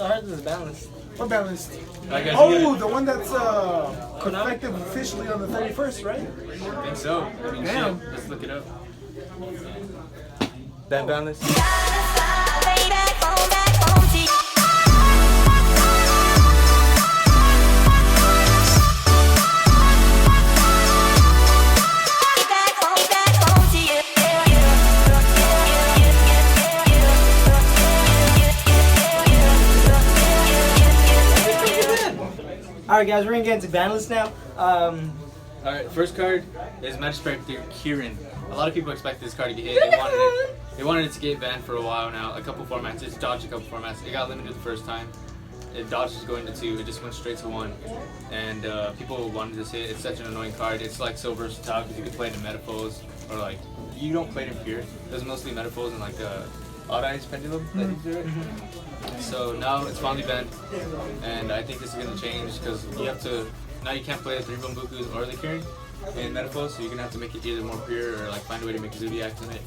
So I heard this is Banlist. What Banlist? Oh, the one that's effective officially on the 31st, right? I think so. I mean, Damn. shit. Let's look it up. That Banlist. Alright guys, we're gonna get into Banlist now. Alright, first card is Magic Kieran. A lot of people expect this card to get hit. They wanted it to get banned for a while now. A couple formats. It's dodged a couple formats. It got limited the first time. It dodged is going to 2. It just went straight to 1. And people wanted this hit. It's such an annoying card. It's like so versatile because you can play it in Metaphors or like you don't play it in Pure. There's mostly Metaphors and like Odd Eyes Pendulum that you do it. So now it's finally banned, and I think this is going to change because you have to, now you can't play the 3 Bambukus or the Kieran in Metaphors, so you're going to have to make it either more pure or like find a way to make Zodiacs in it.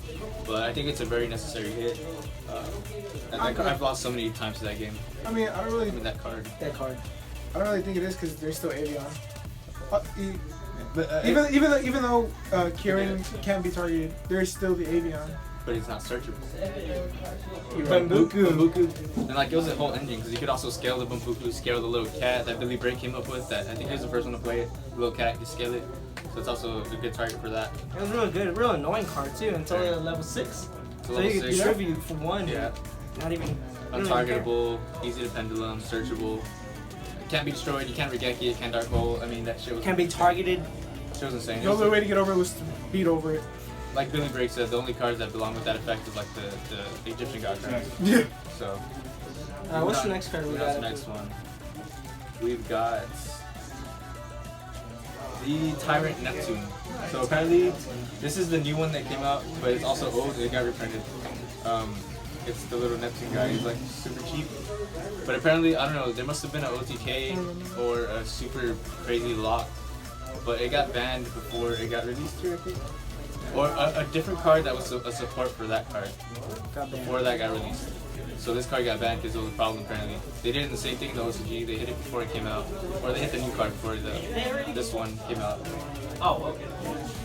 But I think it's a very necessary hit. I've lost so many times to that game. I mean, I don't really. That card. I don't really think it is because there's still Avion. Even though Kieran can't be targeted, there's still the Avion. But it's not searchable. Bambuku. And like it was a whole engine because you could also scale the Bambuku, scale the little cat that Billy Bray came up with. That I think he was the first one to play it. The little cat, you scale it. So it's also a good target for that. It was real good, real annoying card too until level 6. So you could tribute for 1. Yeah. Not even. Untargetable, easy to pendulum, searchable. It can't be destroyed, you can't regeki it, can't dark hole. I mean that shit was. Can't be targeted. Shit was insane. The only way to get over it was to beat over it. Like Billy Bray said, the only cards that belong with that effect is like the Egyptian god cards. Yeah. So. What's the next card we got? The next one. We've got the Tyrant Neptune. So apparently, this is the new one that came out, but it's also old. It got reprinted. It's the little Neptune guy. He's like super cheap. But apparently, I don't know. There must have been an OTK or a super crazy lock, but it got banned before it got released here, I think. Or a different card that was a support for that card before that got released. So this card got banned because it was a problem apparently. They did the same thing in the OCG. They hit it before it came out, or they hit the new card before this one came out. Oh, okay.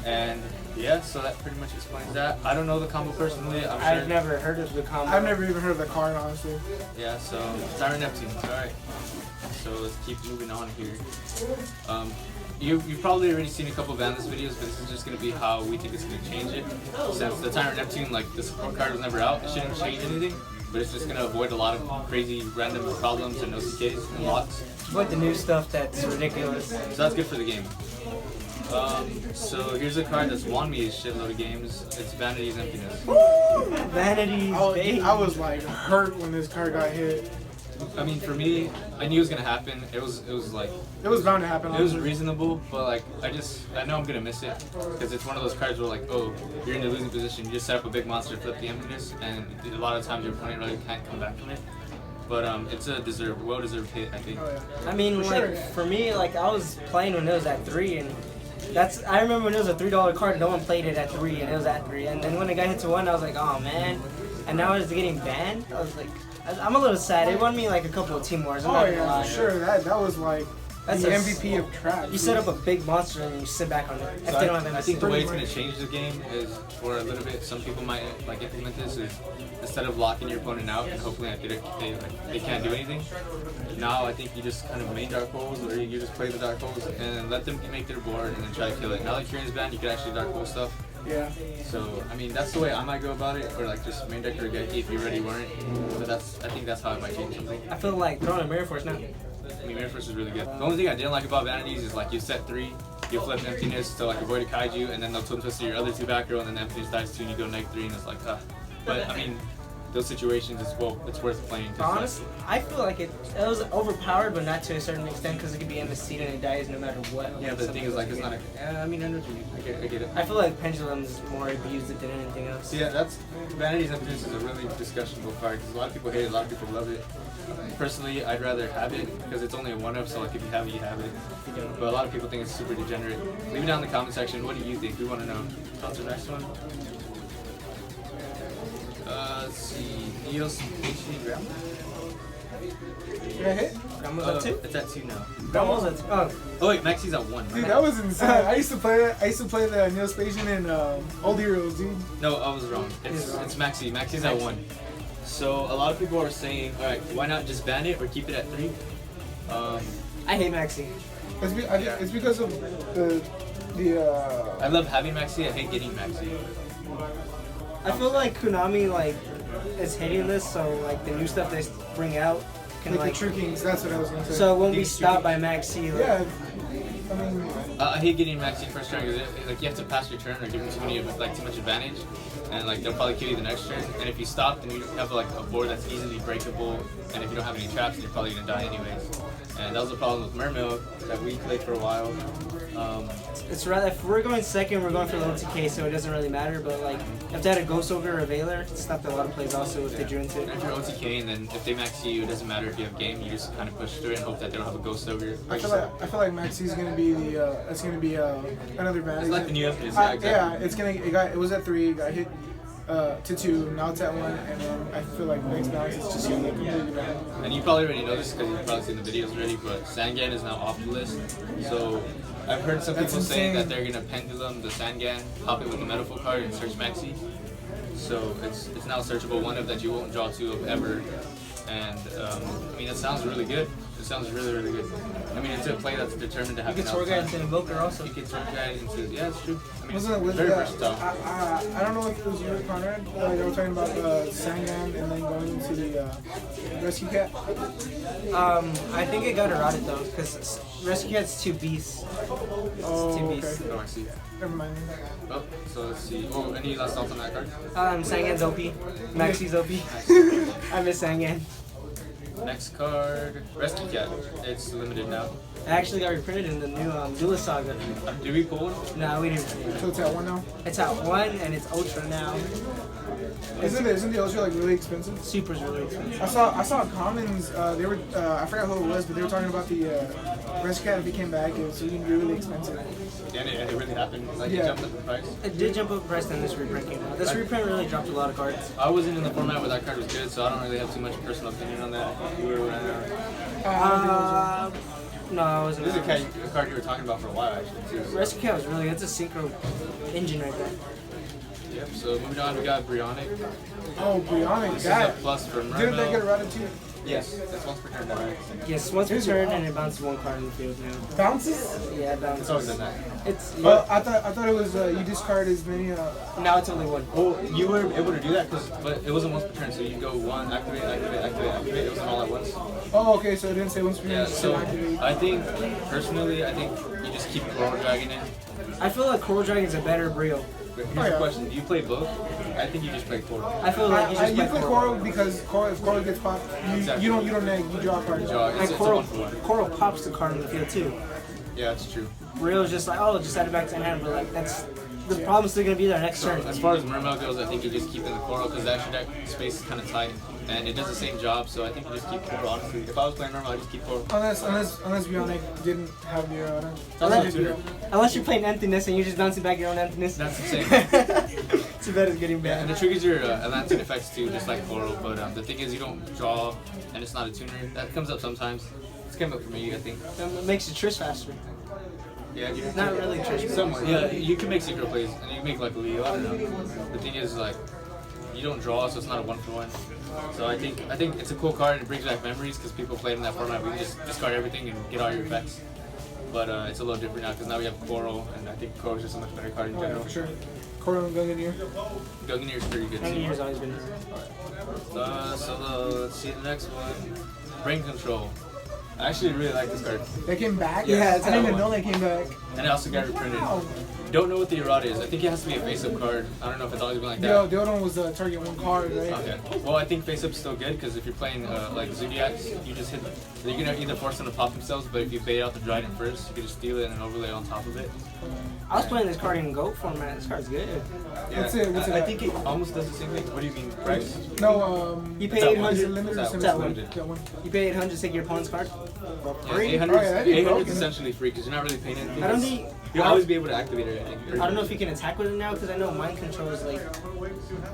And yeah, so that pretty much explains that. I don't know the combo personally. I'm sure. I've never heard of the combo. I've never even heard of the card, honestly. Yeah, so Tyrant Neptune. All right. So let's keep moving on here. You've probably already seen a couple of Banlist videos, but this is just going to be how we think it's going to change it. Since the Tyrant Neptune, like the support card was never out, it shouldn't change anything, but it's just going to avoid a lot of crazy random problems and OCKs and locks. But the new stuff that's ridiculous. So that's good for the game. So here's a card that's won me a shitload of games. It's Vanity's Emptiness. Vanity's baby. I was like hurt when this card got hit. I mean, for me, I knew it was gonna happen. It was like it was bound to happen. It was reasonable, but like I know I'm gonna miss it because it's one of those cards where like, oh, you're in the losing position. You just set up a big monster, flip the emptiness, and a lot of times your opponent really can't come back from it. But it's a well-deserved hit, I think. Oh, yeah. I mean, for me, like I was playing when it was at 3, and I remember when it was a $3 card, no one played it at 3, and it was at 3, and then when it got hit to 1, I was like, oh man, and now it's getting banned. I was like, I'm a little sad. It won me like a couple of team wars. Oh yeah, for sure. That was like that's the MVP of trap. You set up a big monster and you sit back on it. So I think the way it's going to change the game is for a little bit. Some people might like implement this is instead of locking your opponent out and hopefully they can't do anything. Now I think you just kind of main dark holes, or you just play the dark holes and let them make their board and then try to kill it. Now that Kieran's banned, you can actually dark hole stuff. Yeah. So I mean that's the way I might go about it, or like just main deck Regeki if you already weren't. But I think that's how it might change something. I feel like throwing a Mirror Force now. I mean, Mirror Force is really good. The only thing I didn't like about Vanities is like you set 3, you flip Emptiness to like avoid a Kaiju, and then they'll twin twist to your other 2 back row, and then the Emptiness dies 2, and you go -3, and it's like, But I mean, those situations, it's worth playing. Honestly, I feel like it was overpowered, but not to a certain extent, because it could be MSC'd and it dies no matter what. Yeah, but the thing is, like, it's not I mean, I get it. I feel like Pendulum's more abused than anything else. Yeah, that's Vanity's Emptiness is a really discussionable card, because a lot of people hate it, a lot of people love it. Personally, I'd rather have it, because it's only a 1-up, so like, if you have it, you have it. But a lot of people think it's super degenerate. Leave it down in the comment section. What do you think? We want to know. On to the next one. Let's see. Neos HD Grandma? Did I hit? Grandma's at 2? It's at 2 now. Grandma's at 2. Oh. Oh wait, Maxi's at 1. Dude, that was insane. I used to play that. I used to play the Neospatian and Old Heroes, dude. No, I was wrong. It's Maxi. Maxi's at 1. So a lot of people are saying, all right, why not just ban it or keep it at 3? I hate Maxi. It's because of the I love having Maxi. I hate getting Maxi. I feel like Konami is hitting this, so like the new stuff they bring out can like the True Kings. That's what I was gonna say. So it won't be stopped by Maxi. Like, yeah. I mean, I hate getting Maxi first turn because like you have to pass your turn or give them too much advantage, and like they'll probably kill you the next turn. And if you stop, then you have like a board that's easily breakable. And if you don't have any traps, then you're probably gonna die anyways. And that was the problem with Mermail that we played for a while. It's rather if we're going second, we're going for low TK, so it doesn't really matter. But like if they had a Ghost Ogre or a Veiler, it stopped a lot of plays also if they drew into it. And if you're OTK and then if they max you, it doesn't matter if you have game. You just kind of push through it and hope that they don't have a Ghost Ogre. I feel like Maxi is gonna be the it's gonna be another bad. It's like the new episodes. Yeah, exactly. Yeah, it was at 3, got hit to 2, now it's at 1, and then I feel like next bounce it's just gonna get completely bad. And you probably already know this because you've probably seen the videos already, but Sangan is now off the list. So I've heard some people saying that they're gonna pendulum the Sangan, pop it with the Metaphor card, and search Maxi. So it's now a searchable one of that you won't draw 2 of ever. And I mean, it sounds really good. It sounds really, really good. I mean, it's a play that's determined to have. You can Sword Guide into Invoker also. You can Sword Guide into, yeah, it's true. I mean, Wasn't it very versatile. I don't know if it was you or Conrad. They were talking about Sangan and then going into the Rescue Cat. I think it got eroded though, because Rescue Cat's 2 beasts. Oh, 2 beasts. okay. Oh, I see. Never mind. Oh, so let's see. Oh, any last thoughts on that card? Sangan's OP. Maxi's OP. I miss Sangan. Next card, Rescue Cat. It's limited now. It actually got reprinted in the new Duelist Saga. Did we pull one? No, we didn't. So it's at 1 now? It's at 1 and it's Ultra now. Isn't the Ultra like really expensive? Super's really expensive. I saw Commons. They were I forgot who it was, but they were talking about the Rescue Cat. If he came back, it was really really expensive. Yeah, it really happened. Like, Yeah. it jumped up in price. It did jump up in price when this reprint came out. This reprint really dropped a lot of cards. I wasn't in the format where that card was good, so I don't really have too much personal opinion on that. You were No, I wasn't. This is a card you were talking about for a while, actually, too. Rescue Cat was really good. It's a synchro engine right there. Yep, so moving on, we got Brionic. Oh, Brionic, This is a God. plus for Didn't that get Mermail. eroded too? Yes, that's once per turn, right? Yes, once per turn and it bounces 1 card in the field now. Bounces? Yeah, it bounces. It's always done that. It's I thought it was you discard as many. now it's only 1. Oh, you were able to do that, but it wasn't once per turn, so you go 1, activate, activate, activate, activate. It wasn't all at once. Oh, okay, so it didn't say once per Yeah, turn. so I think, personally, you just keep Coral Dragon in. I feel like Coral Dragon's a better Brio. But here's the question, do you play both? I think you just play Coral. I feel like you just you play play Coral. Coral because if Coral gets popped, Exactly. you don't neg, you draw a card. Draw. And It's a Coral, 1-for-1. Coral pops the card in the field too. Yeah, that's true. Brio's just like, oh, just add it back to hand, but like that's the problem's still gonna be there next So turn. as far as Mermail goes, I think you just keep in the Coral because the extra deck space is kind of tight and it does the same job. So I think you just keep Coral. Honestly, if I was playing Mermail, I'd just keep Coral. Unless Bionic didn't have the. Unless you're playing emptiness and you're just bouncing back your own emptiness. That's insane. Too bad it's getting Yeah, bad. and it triggers your Atlantean effects too, just like Coral. But the thing is, you don't draw, and it's not a tuner. That comes up sometimes. It's come up for me, I think. It makes you Trish faster. Yeah, you Not really Trish. Somewhat. Yeah, you can make secret plays, and you can make like Leo. I don't know. The thing is, like, you don't draw, so it's not a 1-for-1. So I think it's a cool card and it brings back memories because people played in that format. We can just discard everything and get all your effects. But it's a little different now because now we have Coral, and I think Coral is just a much better card in Oh, yeah, general. for sure. Coral and Gungnir. Gungnir is pretty good And too. years always been. Let's see the next one. Brain Control. I actually really like this card. They came back? Yeah, I it's didn't even that know one. they came back. And it also got reprinted. Wow. Don't know what the errata is. I think it has to be a face-up card. I don't know if it's always been like that. The other one was target 1 card, right? Okay. Well, I think face-up's still good because if you're playing like Zodiacs, you just hit. You're gonna either force them to pop themselves, but if you bait out the Dryden first, you can just steal it and overlay on top of it. I was playing this card in GOAT format. This card's good. Yeah. What's it I at? think it almost does the same thing. What do you mean, price? No, You Is pay that 800. is it limited or Is that something? limited? That one. You pay 800 to take your opponent's card. Yeah, Free? 800 Oh, yeah, that'd be 800 broken. is essentially free because you're not really paying anything. I don't think. You'll always be able to activate it anything. I don't know if you can attack with it now because I know mind control is like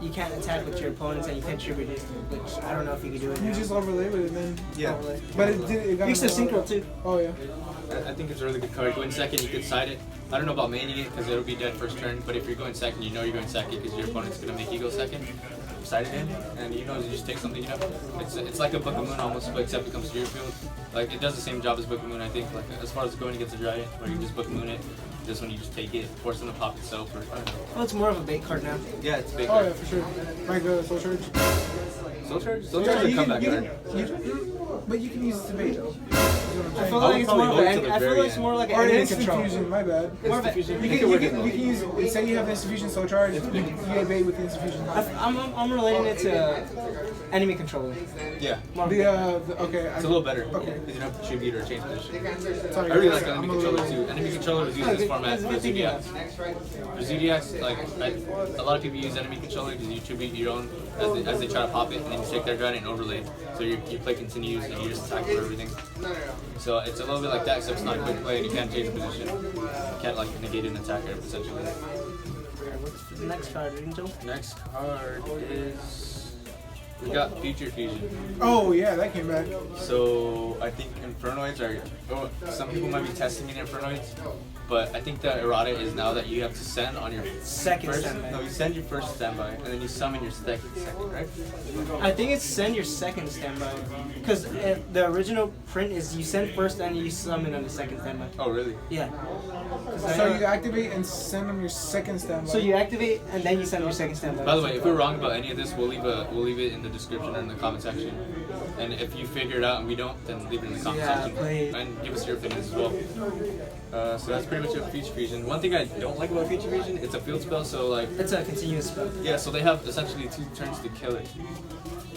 you can't attack with your opponents and you can't tribute it, which I don't know if you can do it. You now. just overlay with it then. Yeah. Overlay. But it got You used to synchro too. Oh yeah. I think it's a really good card. Going second, you could side it. I don't know about maining it because it'll be dead first turn, but if you're going second, you know you're going second because your opponent's going to make you go second. Side it in, and you know you just take something, you know. It's like a Book of Moon almost, but except it comes to your field. Like, it does the same job as Book of Moon, I think. Like, as far as going against a giant, where you just Book of Moon it. This one you just take it, force them to pop itself, or I don't know. Well, it's more of a bait card now. Yeah, it's a big Oh card. yeah, for sure. Like Soul Charge. Soul Charge? Soul Charge is a comeback card. But you can use it to bait. I feel I like would it's probably more of wait an. till the I feel very like it's more like an Or enemy instant control. fusion, my bad. More of a- Instant fusion. You Make can, it work you as can, well. you can use, say you have instant fusion Soul Charge, you get bait with instant fusion. I'm relating it to enemy controller. Yeah. More Okay. It's a little better. Okay. Because you don't have to tribute or change position. Sorry, I really guys, like enemy I'm a controller little- too. Enemy controller was used in this format for Zodiacs. For Zodiacs, like, a lot of people use enemy controller because you tribute your own as they try to pop it, and then you take their gun and overlay. So you play continues and you just attack for everything. So it's a little bit like that, except it's not a quick play and you can't change position. You can't like negate an attacker essentially. What's the next card, Angel? Next card is we got Future Fusion. Oh yeah, that came back. So I think Infernoids are. Oh, some people might be testing in Infernoids, but I think the errata is now that you have to send on your Second first. standby. No, you send your first standby and then you summon your second, right? I think it's send your second standby. Because the original print is you send first and you summon on the second standby. Oh really? Yeah. So you activate and send them your second standby. So you activate and then you send your second standby. By the way, if we're wrong about any of this, we'll leave it in the description or in the comment section. And if you figure it out and we don't, then leave it in the comment Yeah, section please. and give us your opinions as well. So that's pretty much it for Future Fusion. One thing I don't like about Future Fusion, it's a field spell, so like It's a continuous spell. yeah, so they have essentially 2 turns to kill it.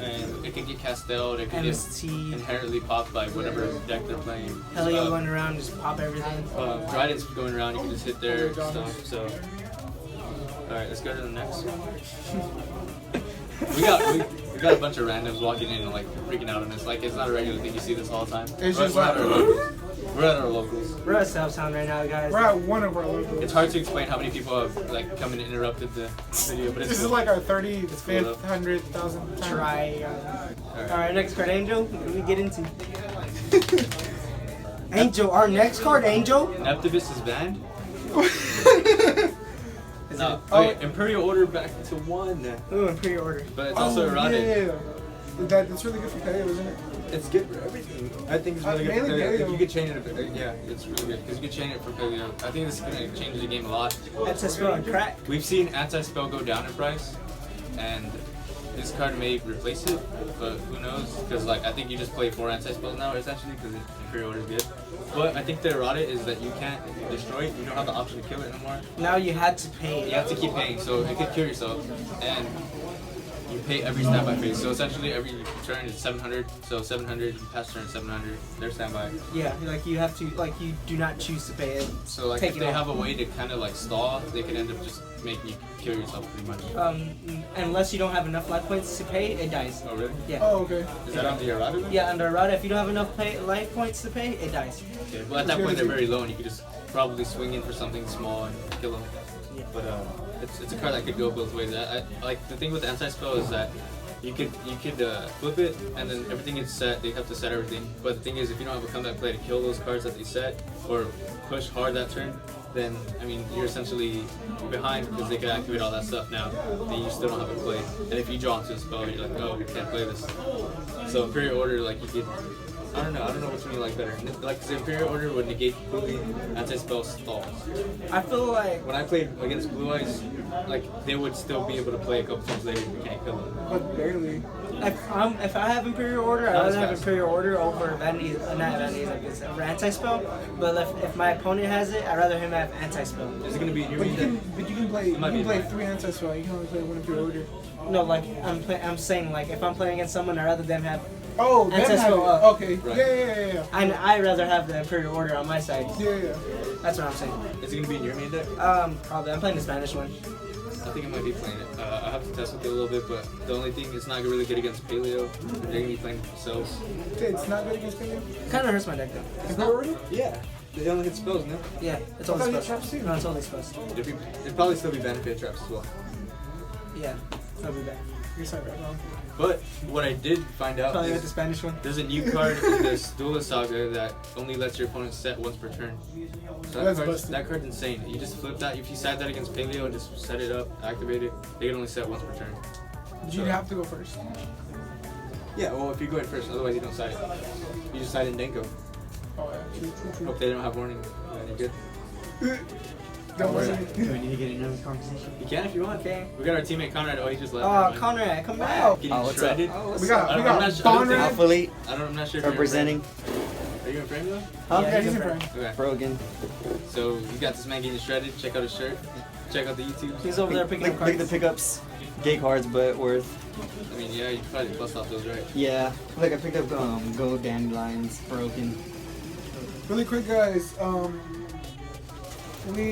And it can get cast out, it can get MST, inherently popped by whatever deck they're playing. Helium going around, just pop everything. Trident's going around, you can just hit their stuff, so. Alright, let's go to the next one. we got a bunch of randoms walking in and like freaking out on this. Like, it's not a regular thing, you see this all the time. It's We're just at like- our locals. We're at our locals. We're at South Town right now, guys. We're at one of our locals. It's hard to explain how many people have like come and interrupted the video, but it's This is cool. like our cool, though. 35th, 100,000th time. Try. Alright. Alright, next card, Angel. What do we get into? Angel, our next card, Angel. Neptivus is banned? Is No. it? Okay, Imperial Order back to 1. Ooh, in pre-order. But it's also erotic. Yeah. That's really good for paleo, isn't it? It's good for everything. I think it's really good for Mainly paleo. If paleo. you could chain it, yeah, it's really good because you could chain it for paleo. I think this is gonna change the game a lot. That's a spell and crack. We've seen anti-spell go down in price, and this card may replace it, but who knows? Because like I think you just play 4 anti-spells now essentially because Imperial Order is good. But I think the errata is that you can't destroy it. You don't have the option to kill it anymore. Now you had to pay. You have to keep paying, so it could kill yourself, and you pay every standby phase. So essentially every turn is 700. So 700, past turn 700. Their standby. Yeah, like you have to, like you do not choose to pay it. So like Take if it they off. have a way to kind of like stall, they could end up just making you kill yourself pretty much. Unless you don't have enough life points to pay, it dies. Oh really? Yeah. Oh, okay. Is that on the errata? Then? Yeah, under errata, if you don't have enough life points to pay, it dies. Okay. Well, at that point they're very low, and you could just probably swing in for something small and kill them. Yeah. But it's a card that could go both ways. I like the thing with anti-spell is that you could flip it and then everything is set. They have to set everything. But the thing is, if you don't have a comeback play to kill those cards that they set or push hard that turn, then I mean you're essentially behind because they could activate all that stuff now. Then you still don't have a play. And if you draw into a spell, you're like, oh, we can't play this. So Imperial Order, like you could. I don't know which one you like better. Like, the Imperial Order would negate completely anti-spell stalls. I feel like When I played against Blue Eyes, like, they would still be able to play a couple times later if you can't kill them. But barely. if I have Imperial Order, I'd Not as rather have fast. Imperial Order over Vanity, not Vanity, like it's over anti-spell. But if my opponent has it, I'd rather him have anti-spell. Is it going to be in your But you main can, deck? but you can play. You might be can play fine. 3 anti-spell. You can only play 1 Imperial Order. No, like I'm saying, like if I'm playing against someone, I'd rather them have, Oh, then have it. Anti-spell up. Okay. Right. Yeah. and I'd rather have the Imperial Order on my side. Yeah. That's what I'm saying. Is it going to be in your main deck? Probably. I'm playing the Spanish one. I think I might be playing it. I have to test with it a little bit, but the only thing it's not really good against Paleo. They're gonna be playing themselves. It's not good against Paleo? Kind of hurts my deck though. It's not really? Yeah. They only hit spells, no? Yeah, it's I only thought you spells. traps too. No, it's only spells. It'd probably still be benefit traps as well. Yeah, I'll be back. You're sorry, right now. But what I did find out Probably like the is Spanish one. there's a new card in this Duelist Saga that only lets your opponent set once per turn. So that card's insane. You just flip that. If you side that against Paleo and just set it up, activate it, they can only set once per turn. But you have to go first. Yeah, well, if you go in first, otherwise you don't side. You just side in Denko. Oh, yeah. True. Hope they don't have warning. You're good. Don't worry. Do we need to get another conversation? You can if you want. Okay. We got our teammate Conrad. Oh, he just left. Oh, Never mind. Conrad, come back. Wow. Getting what's shredded. Oh, what's We got I'm not sure- I don't think- Bonrad. Athlete I'm not sure if you're in representing frame. Are you in frame though? Huh? Yeah, he's in front. Okay. Brogan. So you got this man getting shredded. Check out his shirt. Check out the YouTube. He's over there picking up Look cards. at the pickups. Gay cards, but worth. I mean, yeah, you can probably bust off those, right? Yeah. Look, I picked up gold dandelions. Broken. Really quick, guys. We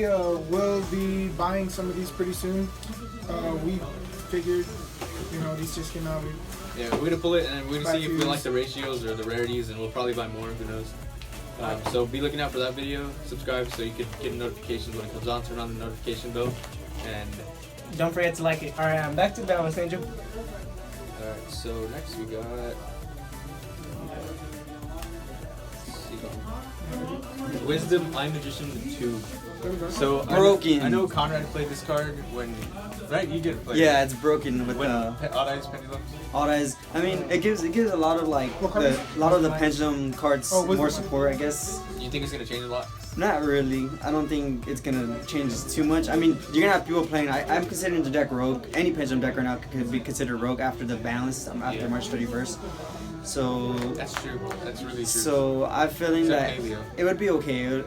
will be buying some of these pretty soon. We figured, these just came out. Yeah, we're gonna pull it and we're gonna see if we Buy like the ratios or the rarities, and we'll probably buy more. Who knows? So be looking out for that video. Subscribe so you can get notifications when it comes on. Turn on the notification bell, and Don't forget to like it. Alright, I'm back to Banlist, Angel. alright. So next we got. Let's see. Wisdom Eye Magician 2. There we go. So Broken. I know Conrad played this card when, right? You get to play. Yeah, it's broken with When the Odd Eyes Pendulums. odd eyes. I mean, it gives a lot of like What card? a lot of the pendulum cards Oh, more wisdom. support, I guess. You think it's gonna change a lot? Not really. I don't think it's gonna change too much. I mean, you're gonna have people playing. I'm considering the deck rogue. Any pendulum deck right now could be considered rogue after the balance after Yeah. March 31st. So That's true. That's really true. So I'm feeling Except that Paleo. it would be okay.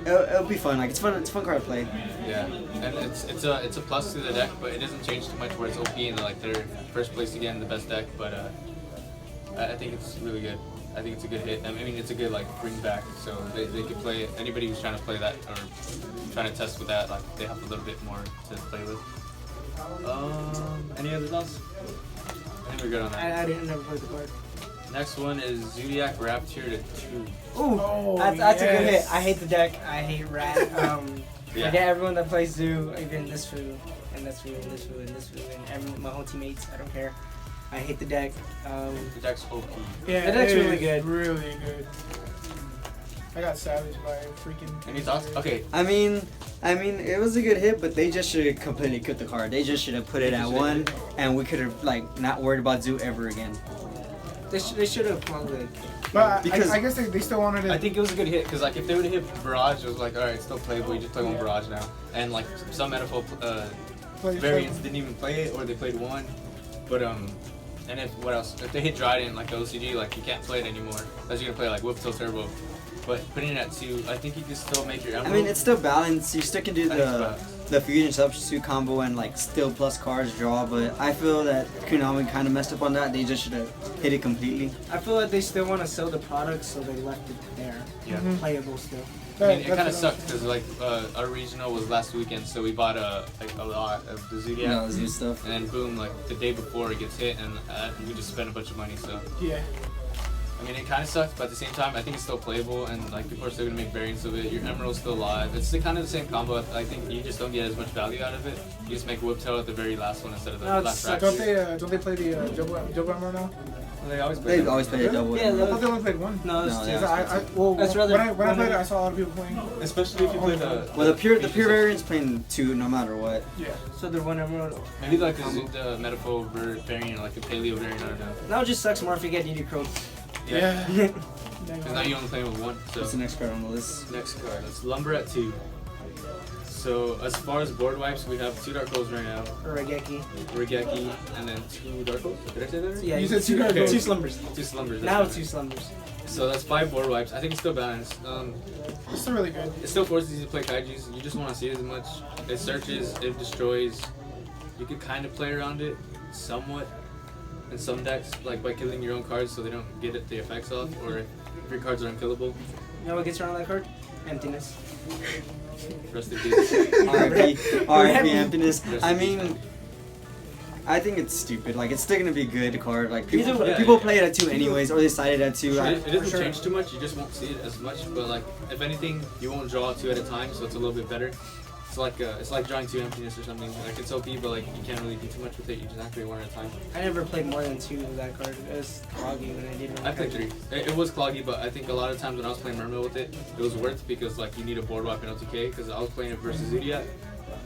It'll be fun. Like it's fun. It's a fun card to play. Yeah, and it's a plus to the deck, but it doesn't change too much where it's OP and like they're first place again, the best deck. But I think it's really good. I think it's a good hit. I mean, it's a good like bring back. So they could play it. Anybody who's trying to play that or trying to test with that, like they have a little bit more to play with. Any other thoughts? I think we're good on that. I didn't never play the card. Next one is Zodiac Rapture to 2. Ooh, Oh, that's a good hit. yes. I hate the deck. I hate Rat. Yeah. Forget everyone that plays Zoo, even this fool, and this fool, and this fool, and this fool, and my whole teammates. I don't care. I hate the deck. The deck's OP. Yeah, The deck's it really is good. Really good. I got savaged by freaking. Any thoughts? Okay. I mean, it was a good hit, but they just should have completely cut the card. They just should have put it at one, and we could have like not worried about Zoo ever again. They should have probably. But Because- I guess they still wanted it. I think it was a good hit because like if they would have hit Barrage, it was like alright, it's still playable. You just play one Barrage now, and like some Metapole variants didn't even play it or they played one. But and if what else? If they hit Dryden like the OCG, like you can't play it anymore. Unless you're gonna play like Whip Till Turbo. But putting it at 2, I think you can still make your I Emerald. mean, it's still balanced. You still can do I think it's balanced. the fusion substitute combo and like still plus cards draw. But I feel that Konami kind of messed up on that. They just should have hit it completely. I feel like they still want to sell the product, so they left it there. Yeah. Playable still. I mean, it That's kind of what sucked because like our regional was last weekend, so we bought a lot of the Zodiac. You know, Zoo stuff. And then boom, like the day before it gets hit, and we just spent a bunch of money. So Yeah. I mean, it kind of sucks, but at the same time, I think it's still playable, and like people are still gonna make variants of it. Your Emerald's still alive. It's kind of the same combo. I think you just don't get as much value out of it. You just make Whip Tail at the very last one instead of the No, last it's- fracture. Don't they play the double armor now? They always play. They that. always play a double. Yeah, I thought they only played one. No, it's No, two. yeah. Well, That's rather- when I played it, I saw a lot of people playing. Especially if you play the. Well, the pure variant's playing 2 no matter what. Yeah. So they're one emerald. Maybe like the Metapole variant or like the Paleo variant. I don't know. Now it just sucks more if you get DD Crow. Yeah. Because now you only play with one. So What's the next card on the list? next card, let's Lumber at 2. So as far as board wipes, we have 2 Dark Holes right now. Regeki. Rigeki, and then 2 Dark Holes. Did I say that right? Yeah, You said two okay. Dark Two slumbers. 2 Slumbers. Now that's two right. slumbers. So that's 5 board wipes. I think it's still balanced. It's still really good. It still forces you to play Kaijus. You just want to see it as much. It searches, it destroys. You could kind of play around it somewhat. in some decks, like by killing your own cards so they don't get the effects off, or if your cards are unkillable. You know what gets around that card? Emptiness. Rest in peace. RIP emptiness. I mean, I think it's stupid. Like, it's still gonna be a good card. Like, people play it at 2 anyways, or they side it at 2. It doesn't change too much. You just won't see it as much. But like, if anything, you won't draw 2 at a time, so it's a little bit better. It's like drawing 2 emptiness or something. Like, it's OP, but like you can't really do too much with it. You just activate 1 at a time. I never played more than 2 of that card. It was cloggy when I did. I played 3. It was cloggy, but I think a lot of times when I was playing Mermaid with it, it was worth because like you need a board wipe in OTK because I was playing it versus Yugioh,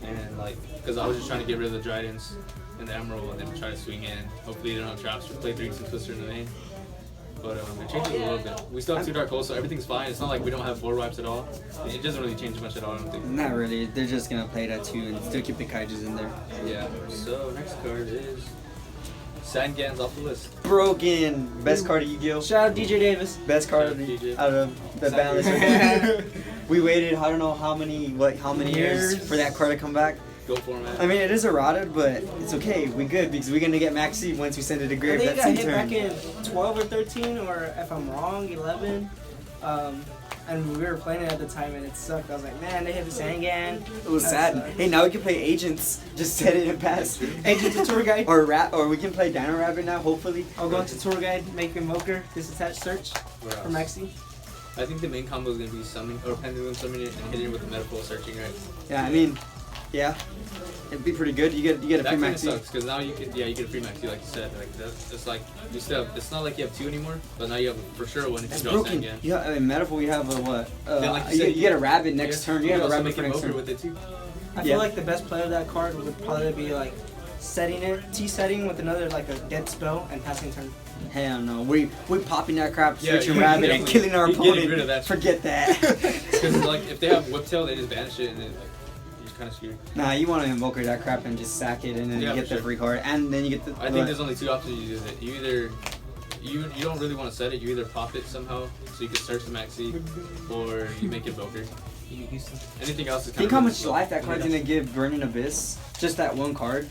and like because I was just trying to get rid of the Dryadens and the Emerald and then try to swing in. Hopefully they don't have traps. We play 3 and Twister in the main. But it changes a little bit. We still have 2 Dark Holes, so everything's fine. It's not like we don't have board wipes at all. It doesn't really change much at all, I don't think. Not really. They're just gonna play it at 2 and still keep the Kaijus in there. Yeah. So next card is Sangan's off the list. Broken. Best card of Yu-Gi-Oh. Shout out DJ Davis. Best card Shout out DJ. out of the Banlist. We waited, I don't know how many years for that card to come back. Go format. I mean, it is errated, but it's okay. We good because we're gonna get Maxi once we send it to I grave. think it That's got in hit turn. back in 12 or 13, or if I'm wrong, 11. And we were playing it at the time, and it sucked. I was like, man, they hit the Sangan. It was sad. Hey, now we can play agents. Just set it and pass. Agents and tour guide. or we can play Dino Rabbit now. Hopefully. I'll go into tour guide, make Invoker, disattach search What for else? Maxi. I think the main combo is gonna be summon or pendulum summoning it and hitting it with the metaphor searching, right? Yeah, I mean, yeah, it'd be pretty good. You get a free That kind of Maxi. sucks because now you get a free Maxi like you said. Like that's it's like you still have, it's not like you have 2 anymore, but now you have for sure 1 if That's you draw broken. Sangan. Yeah, in Metaphor we have a what? Then, like you You said, get a rabbit next turn. You can have a also rabbit make for it next over turn. with it too. I Yeah. feel like the best play of that card would probably be like setting it, T-setting with another like a dead spell and passing turn. Hell no, we popping that crap, Yeah, switching you rabbit and definitely- killing our you getting opponent. rid of that. Forget that. Because like if they have Whiptail, they just banish it and then like you're just kind of screwed. Nah, you want to invoker that crap and just sack it, and then Yeah, you get for the sure. free card, and then you get the. I think there's only 2 options you use it. You either you don't really want to set it. You either pop it somehow so you can search the Maxi, or you make it Invoker. Anything else is kind Think of how much life that card's gonna give Burning Abyss. Just that one card.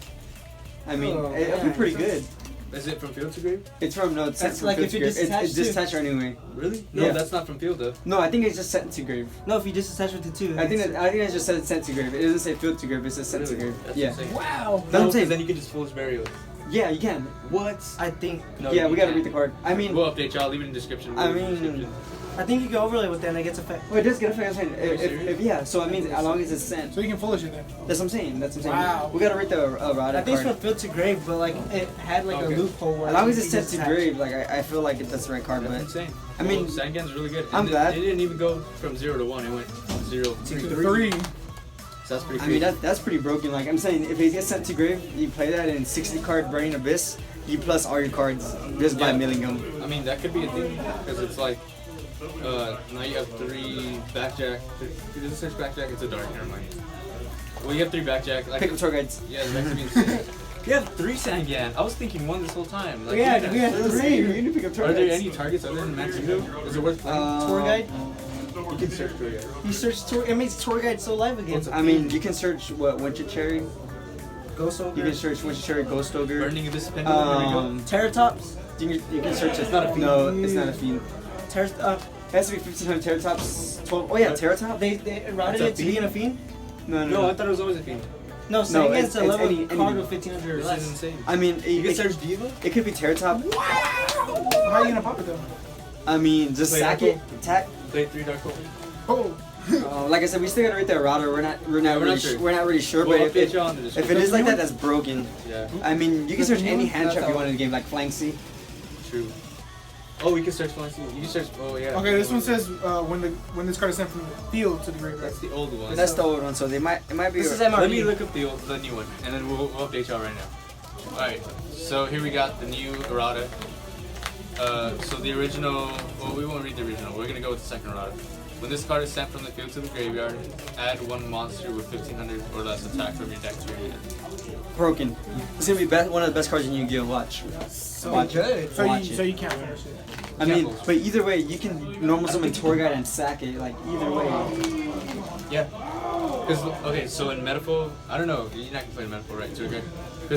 I mean, Oh, it'll be man. pretty good. Is it from field to grave? It's from no, it's sent That's from like field if to you grave. It's disattach disattach anyway. Really? No, Yeah. that's not from field though. No, I think it's just sent to grave. No, if you disattach with the 2. I think it just says sent to grave. It doesn't say field to grave. It says sent to Really? grave. That's Yeah. insane. Wow. That's what I'm No, saying. then you can just Fool's Burial. Yeah, you can. What? I think No, Yeah, you we gotta can't. read the card. I mean, We'll update y'all. Leave it in the description. I Leave it in the mean- description. I think you can overlay with that and it gets effect. well, it does get a fan sign. you serious? Yeah, so it means as long as it's sent. So you can foolish it then. That's what I'm saying. That's what I'm saying. Wow. We gotta read the I errata think it's from card. field to grave, but like it had like Okay. a loophole where As long as you it's sent to disattach. grave, like I feel like that's the right card. That's But insane. I mean, well, Sangan's really good. I'm And glad. It didn't even go from 0 to 1. It went 0 to 3. 3. So that's pretty I cool. mean that's pretty broken. Like I'm saying, if it gets sent to grave, you play that in 60 card Burning Abyss. You plus all your cards just by Yeah. milling them. I mean, that could be a thing because it's like now you have 3 backjack. It doesn't search backjack. It's a dark. Never mind. Well, you have 3 backjack. Like, Pick up tour guides. yeah, the next insane. You have 3 Sangan. I was thinking 1 this whole time. Like, Yeah, you we had have- 3. You need to pick up tour Are there guides. any targets other than Max Yugioh? Is it worth playing? Tour guide. You can search for it. You search tour. It makes tour guide so live again. What's up? I mean, you can search Winter Cherry. Ghost Ogre. You can search Winter Cherry Ghost Ogre. Burning Abyss Pendulum. Here we go. Terratops. You can search it. It's not a fiend. No, it's not a fiend. Terrat. It has to be 1500 Terratops. 12. Oh yeah, Terratop. They routed It's a it to being a fiend. No, No, I thought it was always a fiend. No, Sangan's a it's level any- card any- with 1500 or This is less. insane. I mean, You can it, search Diva? it could be Terratop. How are you gonna pop it though? I mean, just Play sack Dark it, attack. Play 3 Dark Hole. Oh. Like I said, we still gotta rate the errata. We're not we're really not sure. we're not really sure. We'll But update if y'all in the it description. is like that, that's broken. Yeah, I mean, you can search any hand That's trap you all. want in the game, like Flank C. true. Oh, we can search Flancy. You can search. Oh, yeah. Okay, this one says when this card is sent from the field to the graveyard. That's the old one. That's the old one, so it might be. This is Let me MRD. look up the new one, and then we'll update y'all right now. Alright, so here we got the new errata. So the original, well, we won't read the original. We're gonna go with the second errata. When this card is sent from the field to the graveyard, add 1 monster with 1500 or less attack from your deck to your hand. broken. It's gonna be one of the best cards in Yu-Gi-Oh! Watch. So Watch good. So Watch you, it. so you can't finish it. I mean, but either way, you can normal summon Tour Guide and sack it. Like either way. Yeah. Because, okay, so in Metaphor, I don't know, you're not gonna play Metaphor, right? So, okay.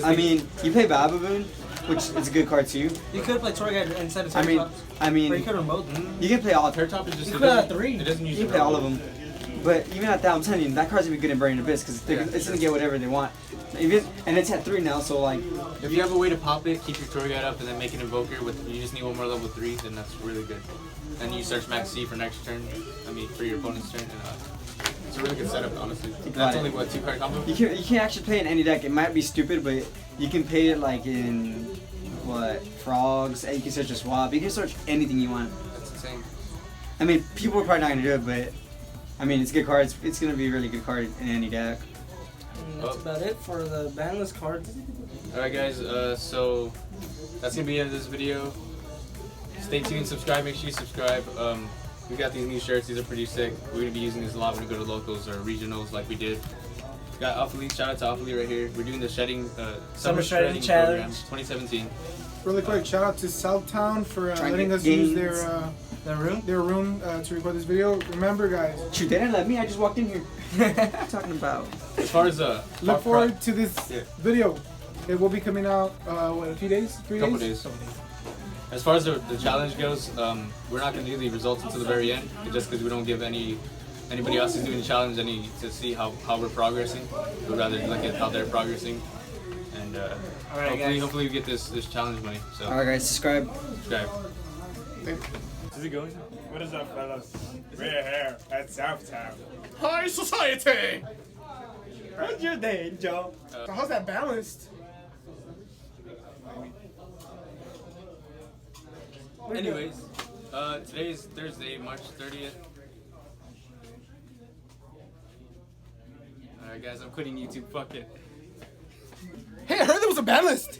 I mean, you play Bababoon. which is a good card too. You could play tour guide instead of I mean, Triceratops. I Or you mean, could remote them. you can play all. Triceratops is just You it could have doesn't- 3. It doesn't use You can the play all roll. of them. But even at that, I'm telling you, that card's gonna be good in Burning Abyss because it's gonna get whatever they want. Even, and it's at 3 now, so like, If you have a way to pop it, keep your tour guide up, and then make an invoker with you just need one more level 3, then that's really good. And you search max C for next turn. I mean for your opponent's turn, and it's a really good setup, honestly. That's only what 2-card combo. you can't actually play it in any deck. It might be stupid, but you can play it like in what frogs. And you can search a swap. You can search anything you want. That's insane. I mean, people are probably not gonna do it, but I mean, it's a good card. It's gonna be a really good card in any deck. And that's about it for the banlist cards. Alright guys, so that's gonna be it of this video. Stay tuned, subscribe, make sure you subscribe. We got these new shirts, these are pretty sick. We're gonna be using these a lot when we go to locals or regionals like we did. Got Alpha League, shout out to Alpha League right here. We're doing the shedding summer shredding program 2017. Really quick, shout out to Southtown for Trying to letting get us use gains. The room? their room to record this video. Remember, guys, Shoot, they didn't let me. I just walked in here. What are you talking about? As far as look forward to this Yeah. video. It will be coming out what, a few days, 3 couple days. days. As far as the challenge goes, we're not gonna do the results until the very end, just because we don't give anybody else who's doing the challenge any to see how we're progressing. We'd rather look at how they're progressing, and hopefully we get this challenge money. So All right, guys, subscribe. subscribe. Is it going? What is up, fellas? We're here at Southtown. High society! How's your day, Joe? So how's that balanced? Anyways, today is Thursday, March 30th. Alright guys, I'm quitting YouTube, fuck it. Hey, I heard there was a ban list!